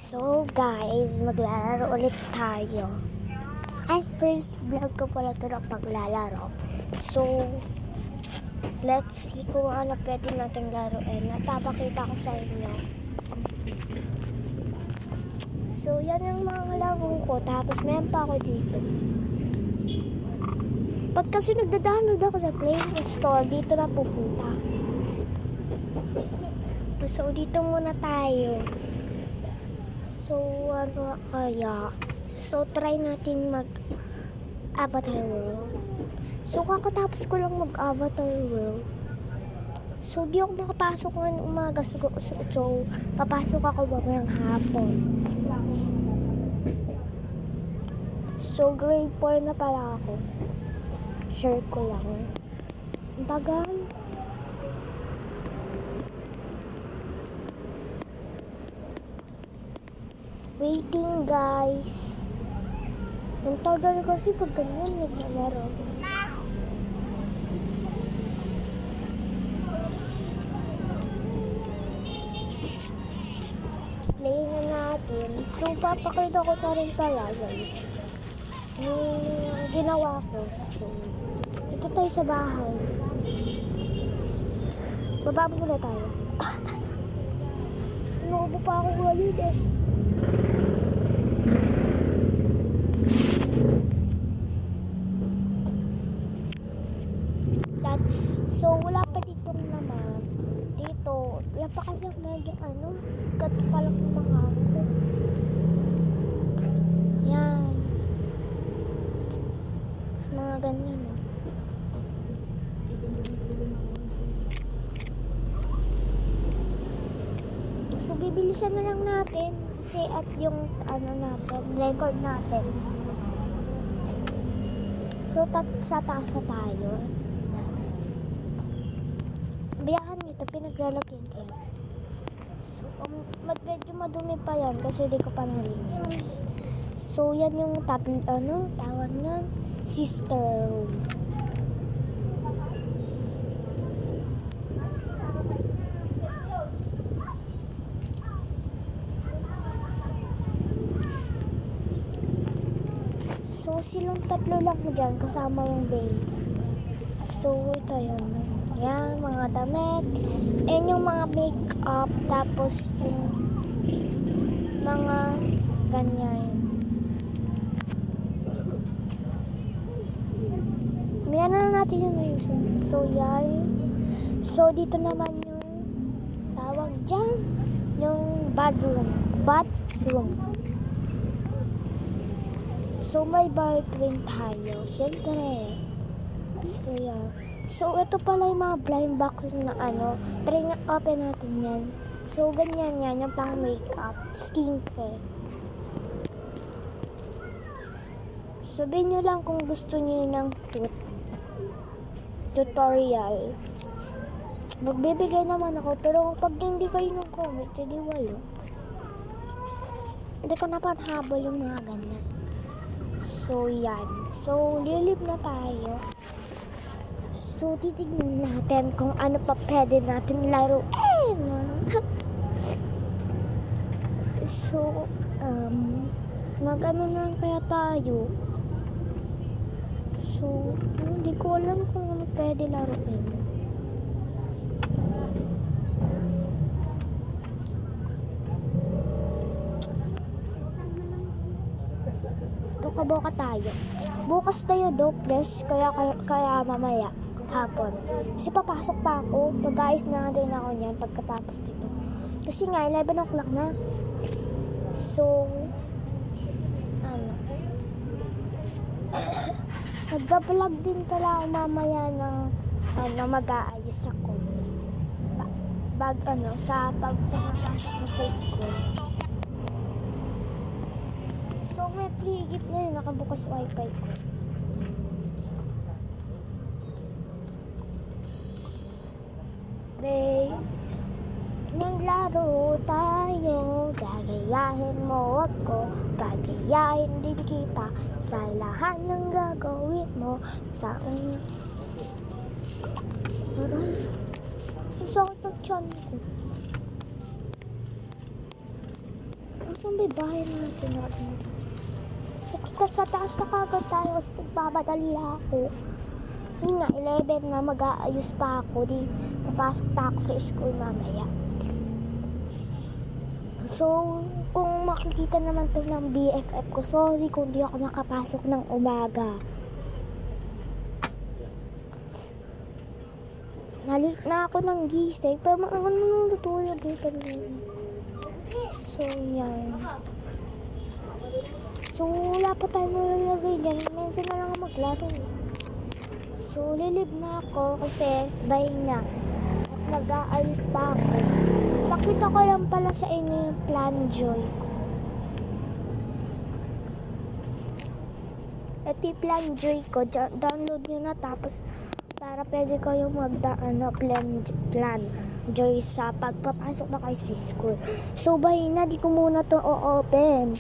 So guys, maglalaro ulit tayo. Ay, first vlog ko pala ito na paglalaro. So, let's see kung ano pwede natin laruin. Napapakita ko sa inyo. So, yan yung mga laro ko. Tapos, meron pa ako dito. Pag kasi nagda-download ako sa Play Store, dito na pupunta. So, dito muna tayo. So, ano kaya? So, try natin mag-Avatar World. So, kakatapos ko lang mag-Avatar World. So, di ako makapasok ngayon umaga. So, papasok ako mamayang hapon. So, grade 4 na pala ako. Share ko lang. Ang tagal. Waiting, guys. Ang tagal kasi pag ganyan naglalaro. Play na natin. So, papakita ko na rin pala, guys. Yung ginawa ko. So, ito tayo sa bahay. Bababa muna tayo. Inuubo pa ako ngayon eh. So, wala pa ditong naman. Dito, wala pa kasi medyo kat pa lang ng mga ako. Yan. Mga ganyan. So, bibilisan na lang natin. Kasi at yung natin, record natin. So, sa taas na tayo. Biyahan nyo ito, pinaglalagyan kayo. So, medyo madumi pa yan kasi di ko pa nalinis. So, yan yung tawag na sister room. So, silang tatlo lang dyan kasama yung baby. So, ito yun. Yan, mga damit. And yung mga make-up. Tapos, yung mga ganyan. May na natin yung ayusin. So, yan. So, dito naman yung tawag dyan. Yung bathroom. So, may bathroom tayo. Siyempre. So, yan. So, ito pala yung mga blind boxes na try na open natin yan. So, ganyan yan. Yung pang makeup. Skincare. Sabihin nyo lang kung gusto nyo ng tutorial. Magbibigay naman ako. Pero pag hindi kayo ng comment, hindi wala. Hindi ko napanhabol yung mga ganyan. So, yan. So, lilip na tayo. So, titignan natin kung ano pa pwede natin laruin. So, mag-ano na kaya tayo. So, hindi ko alam kung ano pwede laruin. Buka tayo. Bukas tayo please. Kaya mamaya. Hapon. Kasi papasok pa ako. Mag-ayos na din ako niyan pagkatapos dito. Kasi nga, 11 o'clock na. So, magbablog din pala ako mamaya ng mag-aayos ako. Sa pagpapasok ng Facebook. So, may free gift na yun. Nakabukas wifi ko. Babe, naglaro tayo, gagayahin mo ako, gagayahin din kita, sa lahat ng gagawin mo, sa Aray, ang sakit ng tiyan ko. Ang Saan ba yung bahay natin? Sa taas na kagad tayo kasi nagbamadali ako. Yun nga, 11 na mag-aayos pa ako. Di, papasok pa ako sa school mamaya. So, kung makikita naman to ng BFF ko, sorry kung di ako nakapasok ng umaga. Nalik na ako ng gising, pero ano tutulog dito rin. So, yan. So, wala pa tayo nalalagay dyan. Minsan na lang maglaro. So, lilib na ako kasi bye na. At nag-aayos pa ako. Pakita ko lang pala sa inyo yung Plan Joy ko. Ito yung Plan Joy ko. Download nyo na tapos para pwede kayong Plan Joy sa pagpapasok na kayo sa school. So, bye na. Di ko muna to o-open.